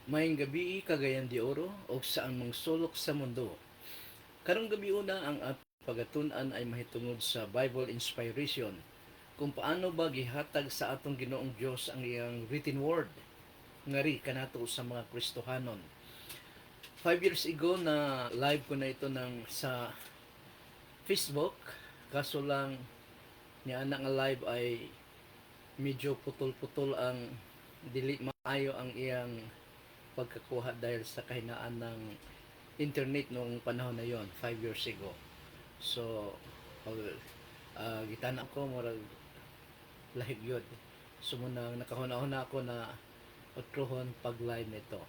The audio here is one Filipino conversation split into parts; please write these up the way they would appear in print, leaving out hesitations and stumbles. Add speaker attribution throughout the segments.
Speaker 1: Maayong gabi, Cagayan de Oro, o saan mang sulok sa mundo. Karong gabi una ang ating pagatunan ay mahitungod sa Bible inspiration, kung paano ba gihatag sa atong Ginoong Dios ang iyang written word ngari kanato sa mga Kristohanon. 5 years ago na live ko na ito sa Facebook, kaso lang ni anak nga live ay medyo putol-putol ang dili maayo ang iyang pagkakuha dahil sa kahinaan ng internet noong panahon na yon 5 years ago. So pag gitana ko murag lahig yun. So muna nakahuna-huna ako na otrohon pag live nito.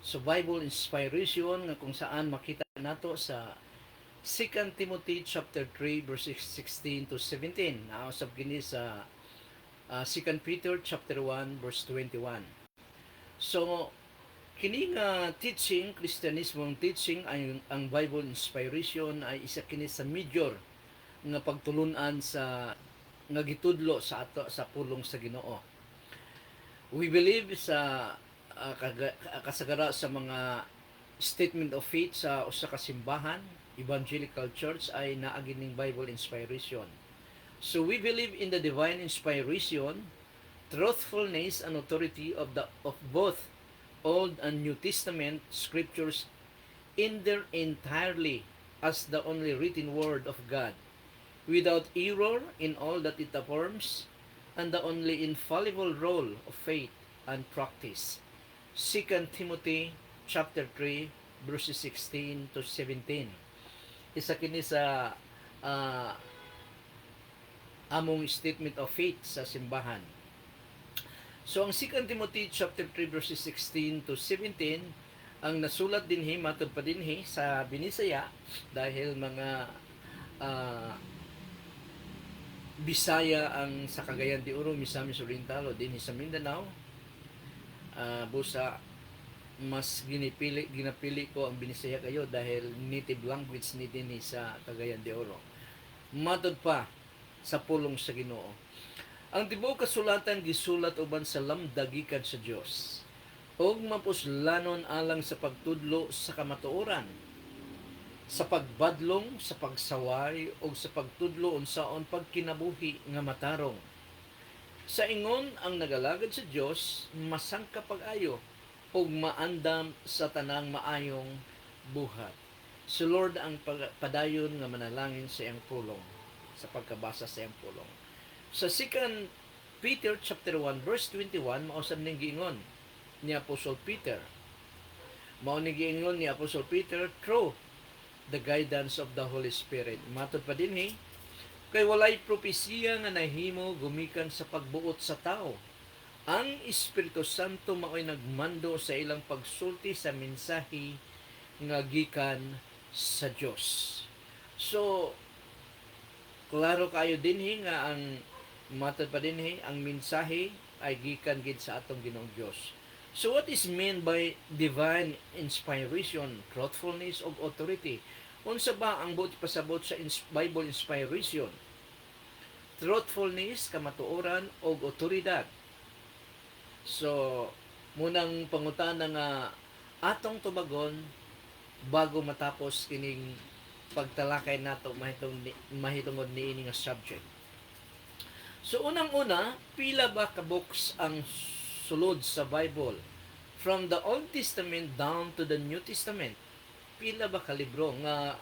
Speaker 1: So Bible inspiration nga kung saan makita nato sa 2 Timothy chapter 3 verses 16 to 17. Nausab kini sa 2 Peter chapter 1 verse 21. So kini nga teaching, Kristyanismong teaching ay ang Bible inspiration ay isa kini sa major nga pagtulunan sa nga gitudlo sa ato sa pulong sa Ginoo. We believe sa kasagara sa mga statement of faith sa usa ka simbahan, evangelical church ay naa gining Bible inspiration. So we believe in the divine inspiration, truthfulness and authority of both Old and New Testament scriptures in their entirely as the only written word of God, without error in all that it affirms, and the only infallible role of faith and practice. 2 Timothy chapter 3 verses 16 to 17. Isa kini sa uh, among statement of faith sa simbahan. So ang 2 Timothy chapter 3 verses 16 to 17 ang nasulat dinhi matud pa dinhi sa Binisaya dahil mga Bisaya ang sa Cagayan de Oro, Misamis Oriental o dinhi sa Mindanao. Busa mas ginapili ko ang Binisaya kayo dahil native language ni dinhi sa Cagayan de Oro. Matud pa sa pulong sa Ginoo. Ang tibuok kasulatan gisulat uban sa lamda gikan sa Dios og mapuslanon alang sa pagtudlo sa kamatuoran, sa pagbadlong, sa pagsaway og sa pagtudlo unsaon pagkinabuhi nga matarong. Sa ingon ang nagalagad sa Dios masangka pag-ayo og maandam sa tanang maayong buhat. Si Lord ang padayon nga manalangin sa iyang pulong, sa pagkabasa sa iyang pulong. Sa 2 Peter chapter 1 verse 21 mausab ning giingon ni Apostle Peter. Mao ning giingon ni Apostle Peter through the guidance of the Holy Spirit. Matud pa dinhi kay walay propesiya nga nahimo gumikan sa pagbuot sa tao. Ang Espiritu Santo mao'y nagmando sa ilang pagsulti sa mensahe nga gikan sa Dios. So klaro kayo dinhi nga ang matod pa din ang mensahe ay gikan gid sa atong Ginoong Dios. So what is meant by divine inspiration, truthfulness of authority? Unsa ba ang buot pasabot sa Bible inspiration? Truthfulness, kamatuoran og otoridad. So munang pangutana nga atong tubagon bago matapos kining pagtalakay nato mahitungod niini nga subject. So unang-una, pila ba ka books ang sulod sa Bible? From the Old Testament down to the New Testament. Pila ba ka libro nga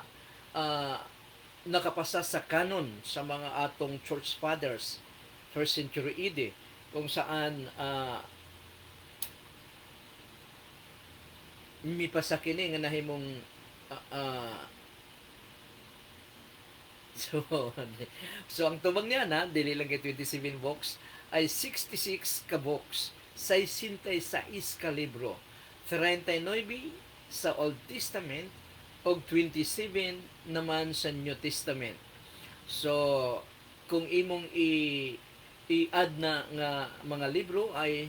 Speaker 1: nakapasa sa canon sa mga atong church fathers, first century AD, kung saan mipasa kini nga nahimong So, ang tubag niya na, dili lang kay 27 books, ay 66 ka books, 66 ka libro, 39 sa Old Testament, o 27 naman sa New Testament. So, kung imong i-add na nga mga libro ay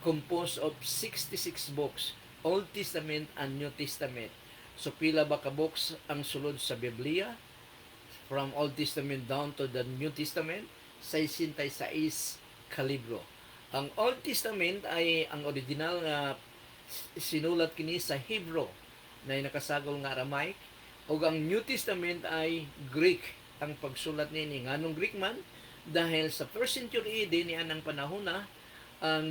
Speaker 1: composed of 66 books, Old Testament and New Testament. So, pila ba ka books ang sulod sa Biblia? From Old Testament down to the New Testament, 66 ka libro. Ang Old Testament ay ang original nga sinulat kini sa Hebrew na nakasagol nga Aramaic, ug ang New Testament ay Greek ang pagsulat nini. Nganong Greek man? Dahil sa first century AD ni anang panahon na ang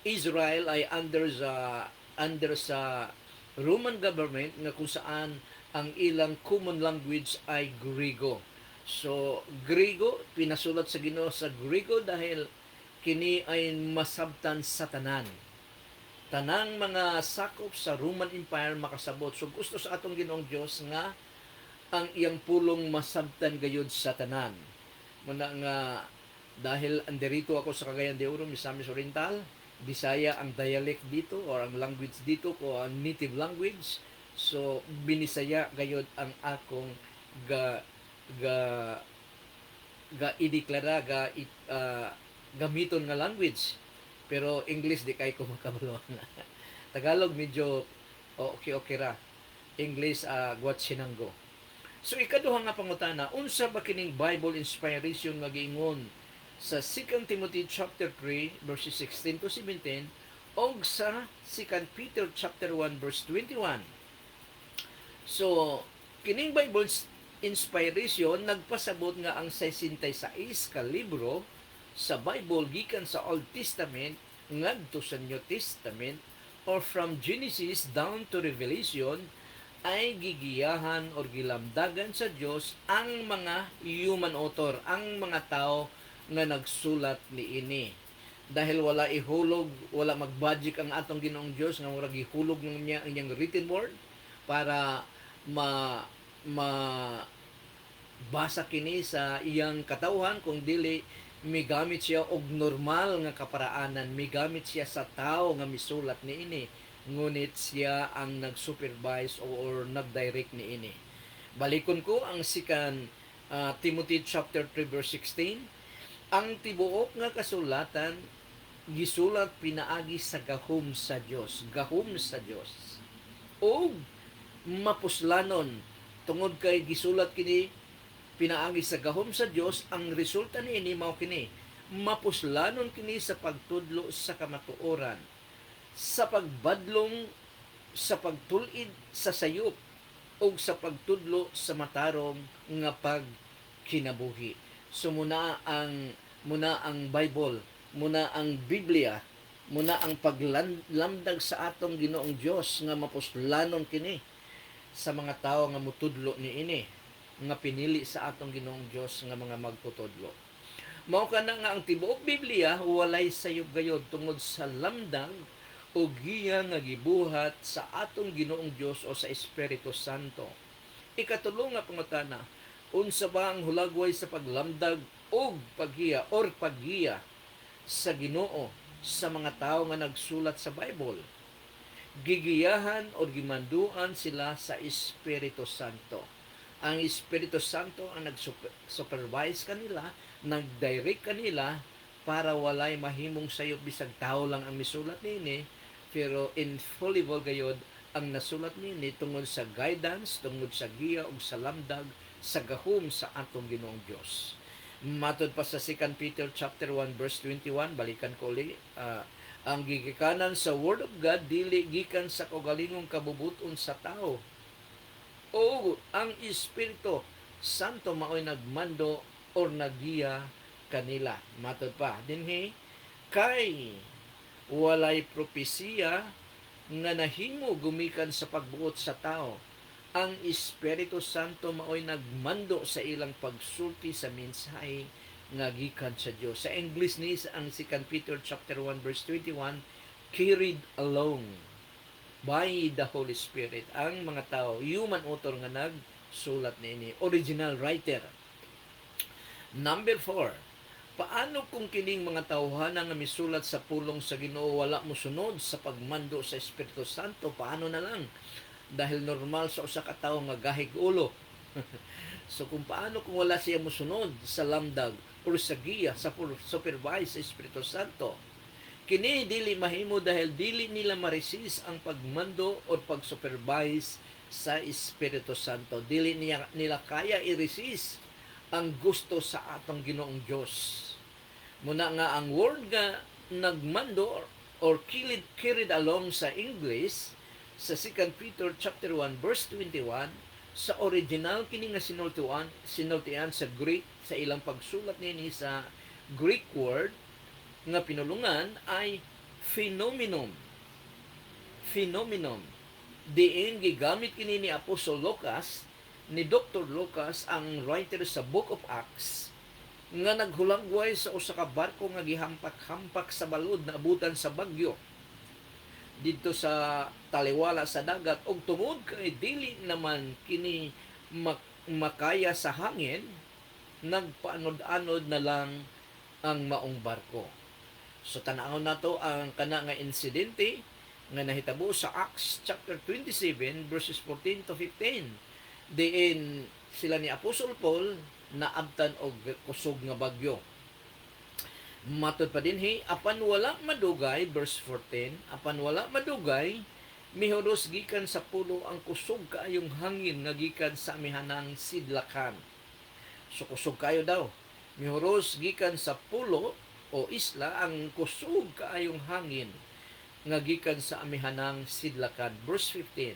Speaker 1: Israel ay under sa Roman government nga kung saan ang ilang common language ay Griego. So, Griego, pinasulat sa Ginoo sa Griego dahil kini ay masabtan sa tanan. Tanang mga sakop sa Roman Empire makasabot. So, gusto sa atong Ginoong Dios nga ang iyang pulong masabtan gayud sa tanan. Muna nga dahil anderito ako sa Cagayan de Oro, Misamis Oriental, Bisaya ang dialect dito or ang language dito ko ang native language. So binisaya gayud ang akong ga ga ga ideklara gamiton nga language. Pero English di kay ko makabalo. Tagalog medyo okay ra. English guwat sinanggo. So ikaduha nga pangutana, unsa ba kining Bible inspiration nga giingon sa 2 Timothy chapter 3 verses 16 to 17 o sa 2 Peter chapter 1 verse 21. So kining Bible inspiration nagpasabot nga ang 66 ka libro sa Bible gikan sa Old Testament ngadto sa New Testament or from Genesis down to Revelation ay gigiyahan o gilamdagan sa Dios ang mga human author, ang mga tao nga nagsulat niini. Dahil wala ihulog, wala magbudget ang atong Ginoong Dios nga murag ihulog niya ang iyang written word para basa kini sa iyang katawhan, kung dili migamit siya og normal nga kaparaanan, migamit siya sa tao nga misulat niini, ngunit siya ang nag-supervise or nag-direct niini. Balikon ko ang 2 Timothy chapter 3 verse 16. Ang tibuok nga kasulatan gisulat pinaagi sa gahom sa Dios, gahom sa Dios. O mapuslanon tungod kay gisulat kini pinaagi sa gahom sa Dios, ang resulta niini mao kini mapuslanon kini sa pagtudlo sa kamatuoran, sa pagbadlong, sa pagtulid sa sayop o sa pagtudlo sa matarong nga pagkinabuhi. So muna ang Bible, muna ang Biblia, muna ang paglamdag sa atong Ginoong Dios nga mapuslanon kini sa mga tao nga mutudlo niini, nga pinili sa atong Ginoong Dios nga mga magtutudlo. Mao kana nga ang tibuok Biblia walay sayop gayod tungod sa lamdang o giya nga gibuhat sa atong Ginoong Dios o sa Espiritu Santo. Ikatulo nga pangutana, unsa ba ang hulagway sa paglamdag o paggiya sa Ginoo sa mga tao nga nagsulat sa Bible? Gigiyahan o gimanduan sila sa Espiritu Santo. Ang Espiritu Santo ang nag-supervise kanila, nag-direct kanila para walay mahimong sayop bisag tao lang ang misulat nini, pero infallible gayod ang nasulat nini tungod sa guidance, tungod sa giya ug sa lamdag sa gahom sa atong Ginoong Dios. Matod pa sa 2 Peter chapter 1 verse 21, balikan ko uli, ang gigikanan sa Word of God dili gikan sa kaugalingong kabubuton sa tao. O ang Espiritu Santo mao'y nagmando or nagiya kanila. Matod pa dinhi, kay walay propesiya nga nahimo gumikan sa pagbuot sa tao. Ang Espiritu Santo mao'y nagmando sa ilang pagsulti sa mensahe nga gikan sa Dios. Sa English ni ang 2 Peter chapter 1 verse 21, carried along by the Holy Spirit. Ang mga tao, human author nga nagsulat niini, original writer. Number 4, paano kung kining mga tawhana nga misulat sa pulong sa Ginoo wala mosunod sa pagmando sa Espiritu Santo? Paano na lang? Dahil normal sa usa ka tawo nga gahig ulo. So kung paano kung wala siya mosunod sa lamdag o sa giya, sa supervise sa Espiritu Santo? Kini dili mahimo dahil dili nila ma-resist ang pagmando o pag-supervise sa Espiritu Santo. Dili nila kaya i-resist ang gusto sa atong Ginoong Diyos. Muna nga ang word nga nagmando or carried along sa English sa 2 Peter chapter 1 verse 21. Sa original kini nga sinultian sa Greek, sa ilang pagsulat nini sa Greek word nga pinulungan ay phenomenon. Phenomenon. Diin gigamit kini ni Apostol Lucas, ni Dr. Lucas, ang writer sa Book of Acts, nga naghulagway sa usa ka barko nga gihampak-hampak sa balod na abutan sa bagyo didto sa taliwala sa dagat, og tungod kay dili naman kini makaya sa hangin, nagpaanod-anod na lang ang maong barko. So tan-aw nato ang kana nga insidente nga nahitabo sa Acts chapter 27 verses 14 to 15. Diin sila ni Apostol Paul naabtan og kusog nga bagyo. Matod pa dinhi, apan wala madugay, verse 14, apan wala madugay, mihuros gikan sa pulo ang kusog kaayong hangin nga gikan sa amihanang sidlakan. So kusog kayo daw. Mihuros gikan sa pulo o isla ang kusog kaayong hangin nga gikan sa amihanang sidlakan. Verse 15.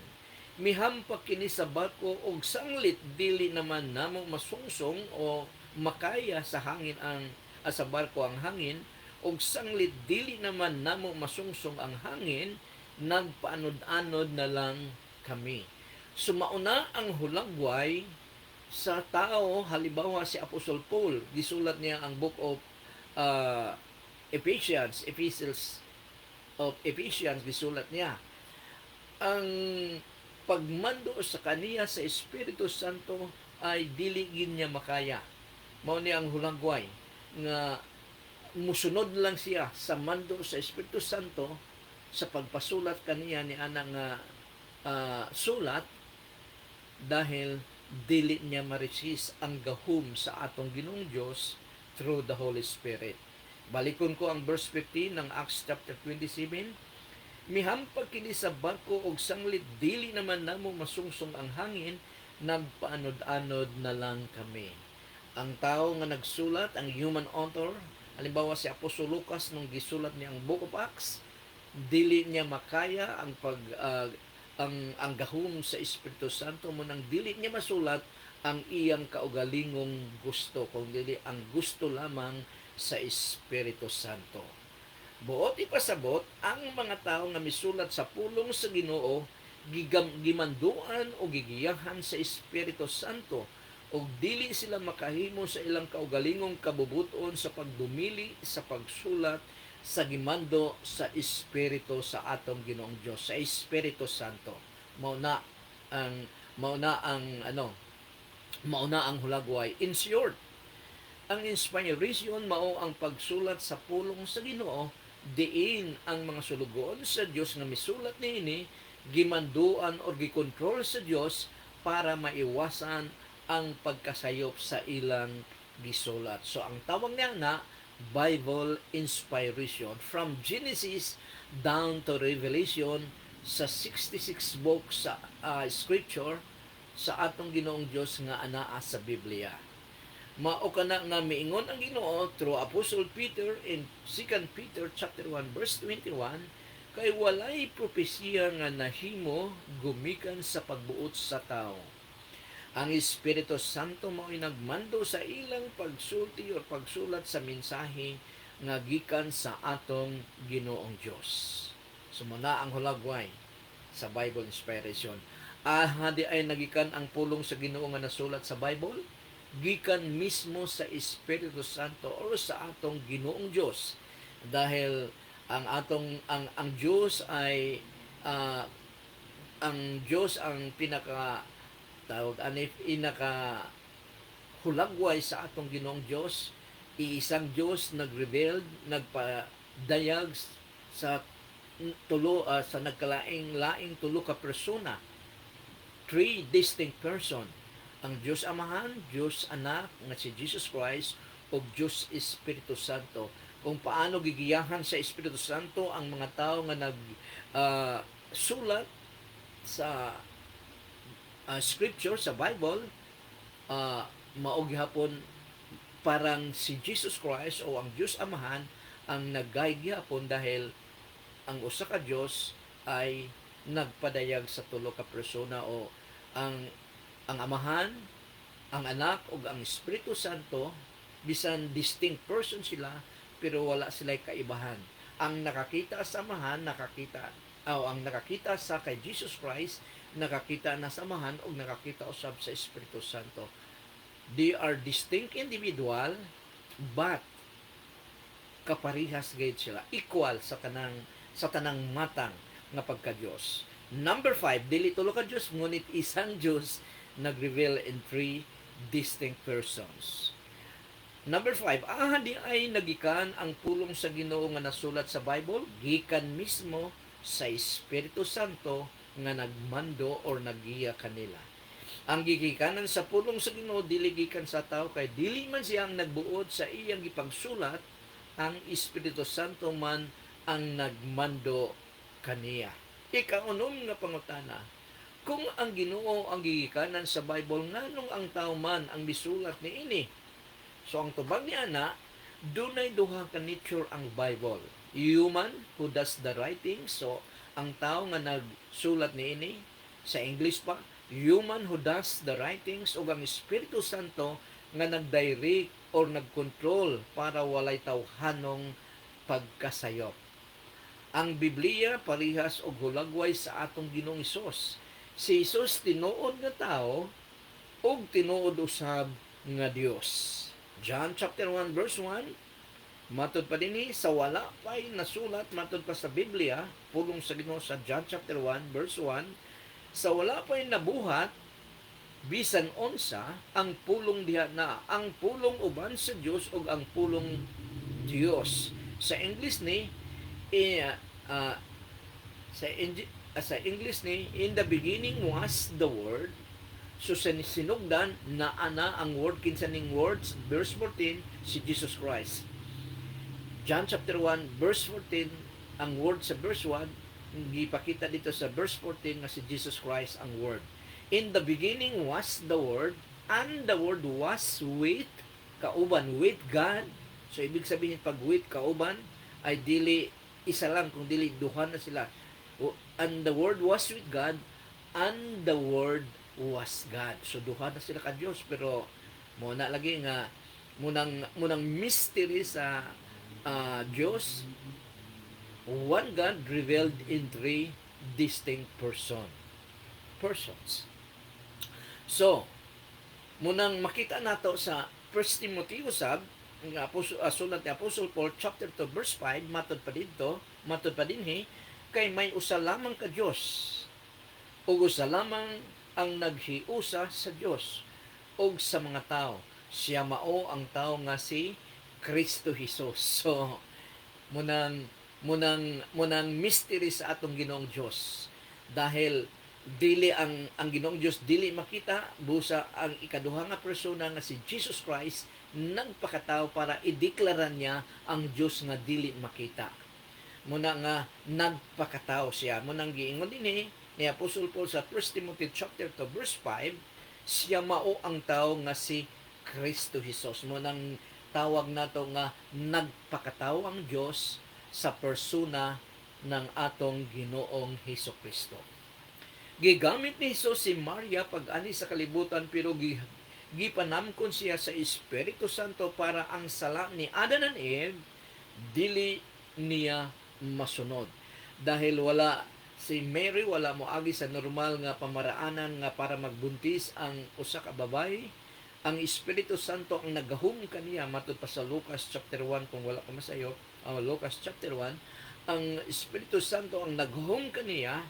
Speaker 1: Mihampak kini sa barko og sanglit dili naman namo masungsong o makaya sa hangin sa barko ang hangin, og sanglit dili naman namo masungsong ang hangin, nagpaanod-anod na lang kami. Sumauna ang hulagway sa tao, halimbawa si Apostol Paul, gisulat niya ang book of Epistles of Ephesians, gisulat niya. Ang pagmando sa kaniya sa Espiritu Santo ay dili gid niya makaya. Mao ni ang hulagway nga musunod lang siya sa mando sa Espiritu Santo sa pagpasulat kaniya ni ana nga sulat, dahil dili niya ma-resist ang gahom sa atong Ginoong Dios through the Holy Spirit. Balikon ko ang verse 15 ng Acts chapter 27. Mihampag kini sa barko og sanglit dili naman namo masungsong ang hangin, nagpaanod-anod na lang kami. Ang tao nga nagsulat, ang human author, halimbawa si Apostol Lucas nung gisulat niya ang Book of Acts, dili niya makaya ang gahom sa Espiritu Santo mo nang dili niya masulat ang iyang kaugalingong gusto, kung dili ang gusto lamang sa Espiritu Santo. Buot ipasabot, ang mga tao nga misulat sa pulong sa Ginoo gimanduan o gigiyahan sa Espiritu Santo, og dili sila makahimo sa ilang kaugalingong kabubuton sa pagdumili sa pagsulat sa gimando sa Espiritu sa atong Ginoong Dios, sa Espiritu Santo. Mauna ang hulagway. In short, ang inspiration mao ang pagsulat sa pulong sa Ginoo, diin ang mga sulugon sa Dios nga misulat niini gimanduan o gikontrol sa Dios para maiwasan ang pagkasayop sa ilang gisulat. So ang tawag niya na Bible inspiration, from Genesis down to Revelation, sa 66 books sa scripture sa atong Ginoong Dios nga anaa sa Biblia. Mao kana nga miingon ang Ginoo through Apostle Peter in 2 Peter chapter 1 verse 21, kay walay propesiya nga nahimo gumikan sa pagbuot sa tao. Ang Espiritu Santo mao'y nagmando sa ilang pagsulti o pagsulat sa mensahe nga gikan sa atong Ginoong Dios. Sumuna ang hulagway sa Bible inspiration. Hadi ay nagikan ang pulong sa Ginoo nga nasulat sa Bible, gikan mismo sa Espiritu Santo o sa atong Ginoong Dios, dahil ang Diyos ay ang Diyos ang pinaka hulagway sa atong Ginoong Dios. Iisang Dios nag-revealed, nagpadayag sa sa nagkalaing-laing tulo ka persona, three distinct person: ang Diyos Amahan, Diyos Anak nga si Jesus Christ, o Diyos Espiritu Santo. Kung paano gigiyahan sa Espiritu Santo ang mga tao nga sulat sa scripture, sa Bible, mao gihapon parang si Jesus Christ o ang Diyos Amahan ang nag-guide gihapon, dahil ang usa ka Dios ay nagpadayag sa tulo ka persona o ang Amahan, ang Anak ug ang Espiritu Santo bisan distinct person sila pero wala sila kaibahan. Ang nakakita sa Amahan, ang nakakita sa kay Jesus Christ, nakakita na sa Amahan ug nakakita usab sa Espiritu Santo. They are distinct individual but kaparihas gayud sila, equal sa tanang matang nga pagka Dios. Number 5, dili tulo ka Dios ngunit isang Dios nag-reveal in three distinct persons. Number 5, di ay nagikan ang pulong sa Ginoo nga nasulat sa Bible, gikan mismo sa Espiritu Santo nga nagmando or naggiya kanila. Ang gigikanan sa pulong sa Ginoo dili gikan sa tao kay dili man siya ang nagbuod sa iyang gipagsulat, ang Espiritu Santo man ang nagmando kaniya. Ikaunom nga pangutana, kung ang Ginoo ang gigikanan sa Bible, nganong ang tao man ang misulat niini? So ang tubag ni ana, dunay duha ka nature ang Bible. Human who does the writing, so ang tao nga nagsulat niini sa English pa, human who does the writings, ug ang Espiritu Santo nga nagdirect or nagkontrol para walay tawhanong pagkasayop. Ang Biblia parihas og hulagway sa atong Ginoong Hesus. Si Hesus tinuod nga tao ug tinuod usab nga Dios. John chapter 1 verse 1, matod pa dinhi sa wala pay nasulat matod pa sa Biblia, pulong sa Ginoo sa John chapter 1 verse 1, sa wala pay nabuhat bisan unsa ang pulong diha na, ang pulong uban sa Dios ug ang pulong Dios. Sa English ni sa English ni, in the beginning was the word. So sinugdan na ana ang word, kinsa ning words, verse 14, si Jesus Christ. John chapter 1 verse 14, ang word sa verse 1 gipakita dito sa verse 14 nga si Jesus Christ ang word. In the beginning was the Word, and the Word was with, kauban, with God. So, ibig sabihin, pag with kauban, ay dili isa lang, kung dili duha na sila. And the Word was with God, and the Word was God. So, duha na sila ka Diyos, pero muna lagi nga, munang mystery sa Diyos, one God revealed in three distinct persons. So, munang makita nato sa 1 Timothy usab, nga sulat ni Apostle Paul chapter 2 verse 5, matod pa dinhi, kay may usa lamang ka Dios ug usa lamang ang naghiusa sa Dios ug sa mga tao. Siya mao ang tao nga si Kristo Hesus. So, munang mystery sa atong Ginoong Dios, dahil dili ang Ginoong Dios dili makita, busa ang ikaduha nga persona nga si Jesus Christ nagpakatao para ideklara niya ang Dios nga dili makita. Muna nga nagpakatao siya. Munang giingon dinhi ni Apostle Paul sa 1 Timothy chapter 2 verse 5, siya mao ang tao nga si Kristo Hesus. Munang tawag nato nga nagpakatao ang Dios sa persona ng atong Ginoong Hesukristo. Gigamit ni Jesus si Maria pag-ani sa kalibutan, pero gipanamkon siya sa Espiritu Santo para ang sala ni Adan and Eve dili niya masunod. Dahil si Mary wala moagi sa normal nga pamaraanan nga para magbuntis ang usa ka babaye. Ang Espiritu Santo ang nagahom kaniya, matod pa sa Lucas chapter 1, kung wala ka masayo, Lucas chapter 1, ang Espiritu Santo ang naghom kaniya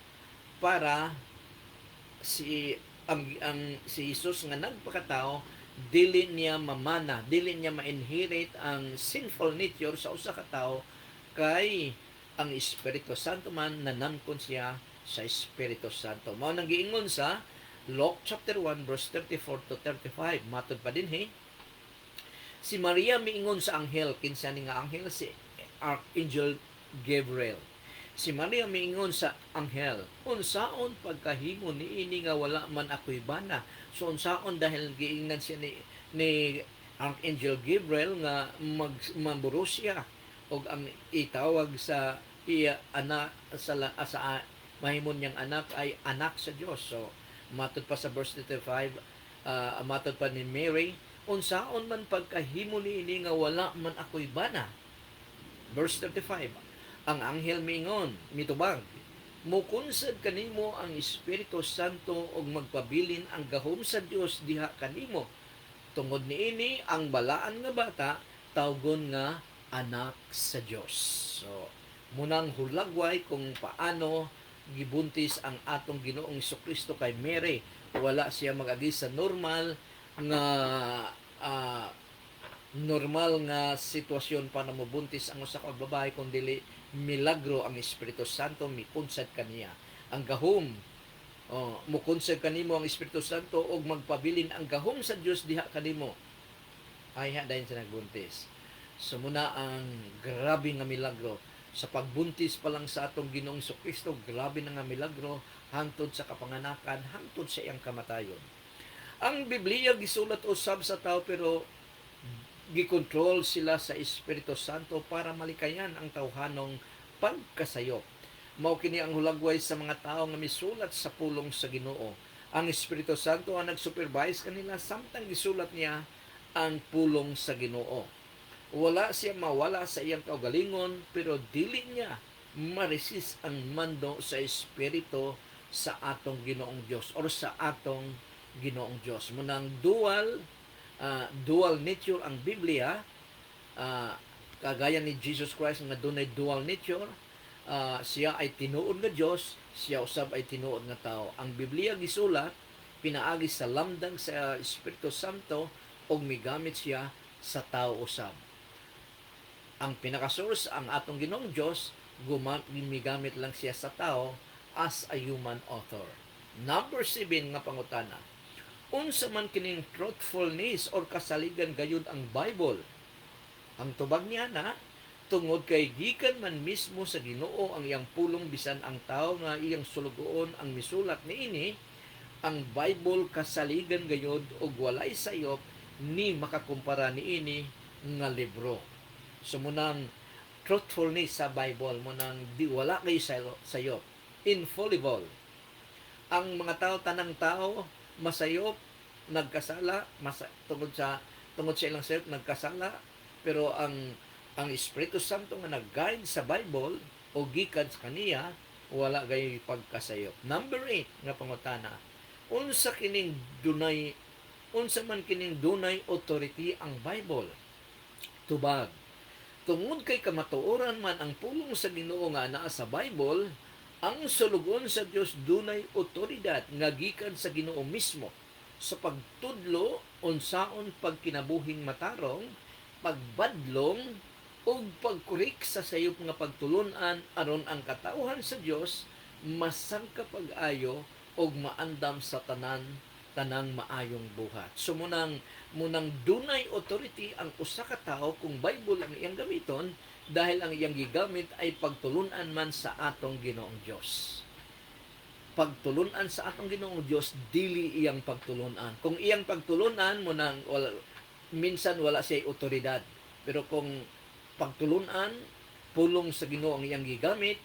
Speaker 1: para si Jesus nga nagpakatao dili niya mamana, dili niya ma-inherit ang sinful nature sa usa ka tawo, kay ang Espiritu Santo man nanamkon siya sa Espiritu Santo. Mao nang giingon sa Luke chapter 1 verse 34 to 35, matod pa dinhi, si Maria miingon sa anghel, kinsa ni nga anghel, si Archangel Gabriel. Si Maria miingon sa anghel, unsaon pagkahimo niini nga wala man ako'y bana? So unsaon, dahil giingnan siya ni Archangel Gabriel nga mamburo siya og ang itawag sa iya anak sa mahimon niyang anak ay anak sa Dios. So matod pa sa verse 35, matod pa ni Mary, unsaon man pagkahimo niini nga wala man ako'y bana. Verse 35, ang anghel miingon, mitubag, mukunsad kanimo ang Espiritu Santo og magpabilin ang gahom sa Dios diha kanimo. Tungod niini ang balaan nga bata tawgon nga anak sa Dios. So munang hulagway kung paano gibuntis ang atong Ginoong Kristo kay Mary. Wala siya mag-agi sa ah, normal nga sitwasyon para mabuntis ang usa ka babae, kundi milagro ang Espiritu Santo mikunsad kaniya. Ang gahom, mukunsad kanimo ang Espiritu Santo og magpabilin ang gahom sa Dios diha kanimo. Ay dayon sa nagbuntis. So muna ang grabe nga milagro sa pagbuntis pa lang sa atong Ginoong Kristo, grabe na nga milagro hangtod sa kapanganakan, hangtod sa iyang kamatayon. Ang Biblia gisulat usab sa tao, pero gikontrol sila sa Espiritu Santo para malikayan ang tawhanong pagkasayop. Mao kini ang hulagway sa mga tao nga misulat sa pulong sa Ginoo. Ang Espiritu Santo ang nag-supervise kanila samtang gisulat niya ang pulong sa Ginoo. Wala siya mawala sa iyang kaugalingon, pero dili niya ma-resist ang mando sa Espiritu sa atong Ginoong Dios or sa atong Ginoong Dios. Munang dual nature ang Biblia, kagaya ni Jesus Christ nga dunay dual nature. Siya ay tinuod nga Dios, siya usab ay tinuod nga tao. Ang Biblia gisulat pinaagi sa lamdang sa Espiritu Santo og migamit siya sa tao usab. Ang pinaka-source ang atong Ginoong Dios, gumigamit lang siya sa tao as a human author. Number 7 nga pangutana, unsa man kining truthfulness or kasaligan gayud ang Bible? Ang tubag niya na, tungod kay gikan man mismo sa Ginoo ang iyang pulong, bisan ang tao nga iyang sulugoon ang misulat niini, ang Bible kasaligan gayud og walay sayop ni makakumpara niini nga libro. So munang truthfulness sa Bible, munang di wala kay sayop, infallible. Ang mga tao, tanang tao masayop, nagkasala, tungod sa ilang sayop nagkasala, pero ang Espiritu Santo nga nag-guide sa Bible o gikan sa kaniya, wala gay pagkasayop. Number 8 nga pangutana, unsa man kining dunay authority ang Bible? Tubag, tungod kay kamatuoran man ang pulong sa Ginoo nga naa sa Bible, ang sulugon sa Dios dunay otoridad nga gikan sa Ginoo mismo sa pagtudlo unsaon pagkinabuhing matarong, pagbadlong ug pagkurik sa sayop nga pagtulunan aron ang katawhan sa Dios masangka pag-ayo ug maandam sa tanang maayong buhat. So munang dunay authority ang usa ka tawo kung Bible ang iyang gamiton, dahil ang iyang gigamit ay pagtulunan man sa atong Ginoong Dios. Pagtulunan sa atong Ginoong Dios, dili iyang pagtulunan. Kung iyang pagtulunan mo nang minsan wala siya otoridad. Pero kung pagtulunan, pulong sa Ginoo ang iyang gigamit,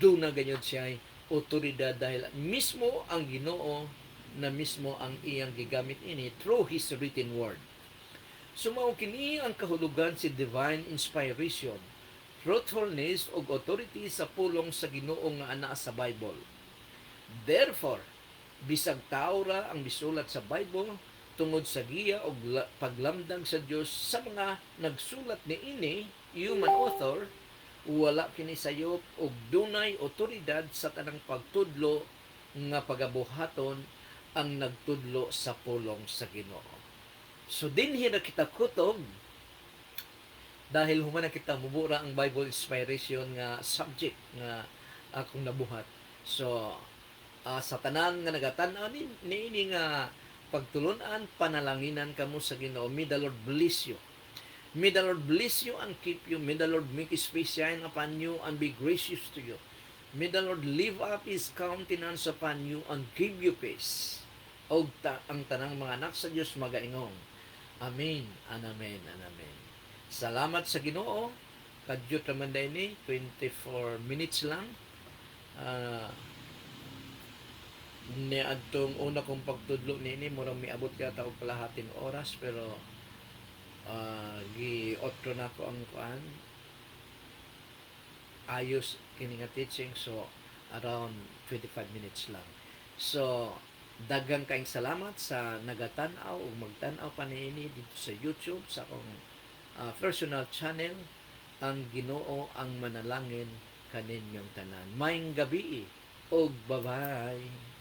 Speaker 1: do na ganyod siya otoridad, dahil mismo ang Ginoo na mismo ang iyang gigamit ini through His written word. Sumao kini ang kahulugan si divine inspiration, truthfulness ug authority sa pulong sa Ginoo nga anaa sa Bible. Therefore, bisag tawo ra ang misulat sa Bible tungod sa giya o paglamdag sa Dios sa mga nagsulat niini, human author, wala kini sayop og dunay otoridad sa tanang pagtudlo nga pagabuhaton ang nagtudlo sa pulong sa Ginoo. So dinhi na kita kutob, dahil humana kita mubura ang Bible inspiration nga subject nga akong nabuhat. So sa tanan nga nagatan-aw niini nga pagtulunan, panalanginan kamo sa Ginoo. May the Lord bless you. May the Lord bless you and keep you. May the Lord make His face shine upon you and be gracious to you. May the Lord lift up His countenance upon you and give you peace. O ang tanang mga anak sa Diyos magaingong. Amen and amen and amen. Salamat sa Ginoo. Kadyot naman dahil ni 24 minutes lang. Ah, ni adtong una kong pagtudlo nini murang miabot yata og kalahating oras pero gi otro na ko ang kuan ayos kini nga teaching, so around 25 minutes lang. So daghang kaayong salamat sa nagatan-aw ug magtan-aw pa niini dito sa YouTube sa akong personal channel. Ang Ginoo ang manalangin kaninyong tanan. Maayong gabi ug bye-bye.